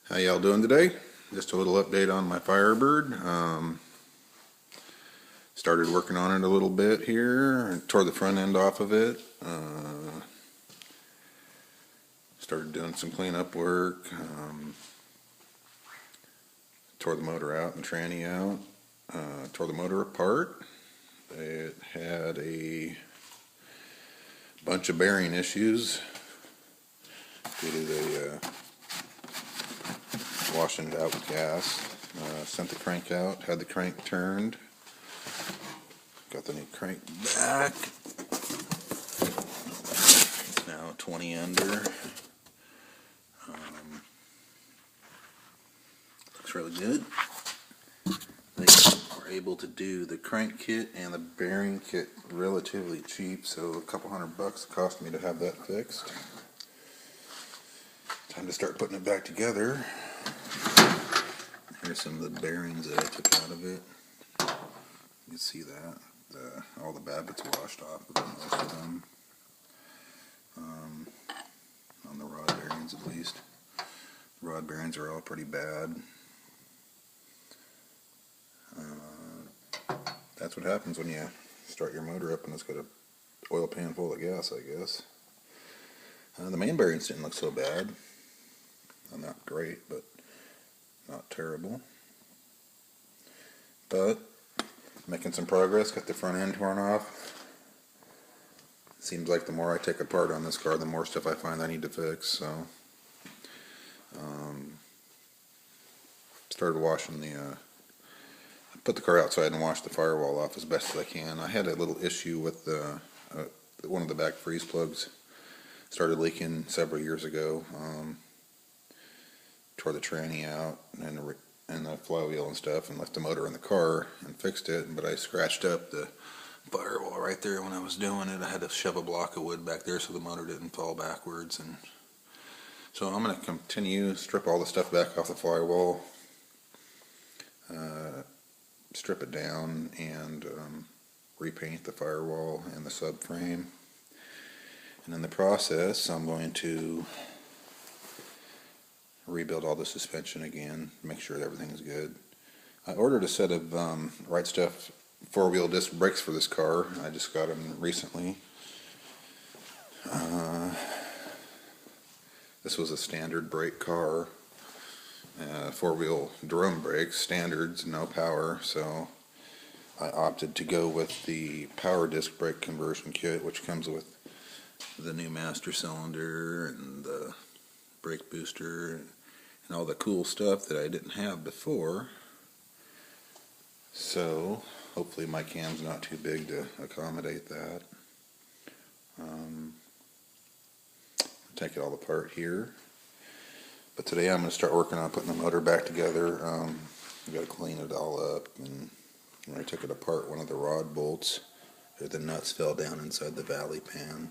How y'all doing today? Just a little update on my Firebird. Started working on it a little bit here. Tore the front end off of it. Started doing some cleanup work. Tore the motor out and tranny out. Tore the motor apart. It had a bunch of bearing issues due to the washing it out with gas. Sent the crank out, had the crank turned. Got the new crank back. It's now 20 under. Looks really good. They were able to do the crank kit and the bearing kit relatively cheap, so a couple $100 it cost me to have that fixed. Time to start putting it back together. Here's some of the bearings that I took out of it. You can see that. All the babbits washed off of them, most of them. On the rod bearings at least. The rod bearings are all pretty bad. That's what happens when you start your motor up and it's got a oil pan full of gas, I guess. The main bearings didn't look so bad. Not great, but not terrible. But making some progress. Got the front end torn off. Seems like the more I take apart on this car, the more stuff I find I need to fix. So started washing the put the car outside and washed the firewall off as best as I can. I had a little issue with one of the back freeze plugs. Started leaking several years ago. Tore the tranny out and the flywheel and stuff, and left the motor in the car and fixed it. But I scratched up the firewall right there when I was doing it. I had to shove a block of wood back there so the motor didn't fall backwards. And so I'm going to continue, strip all the stuff back off the firewall, strip it down, and repaint the firewall and the subframe. And in the process, I'm going to rebuild all the suspension again, make sure everything's good. I ordered a set of Right Stuff four-wheel disc brakes for this car. I just got them recently. This was a standard brake car. Four-wheel drum brakes, standards, no power, so I opted to go with the power disc brake conversion kit, which comes with the new master cylinder and the brake booster and all the cool stuff that I didn't have before. So hopefully my cam's not too big to accommodate that. Take it all apart here. But today I'm going to start working on putting the motor back together. I've got to clean it all up. And when I took it apart, one of the rod bolts, or the nuts, fell down inside the valley pan.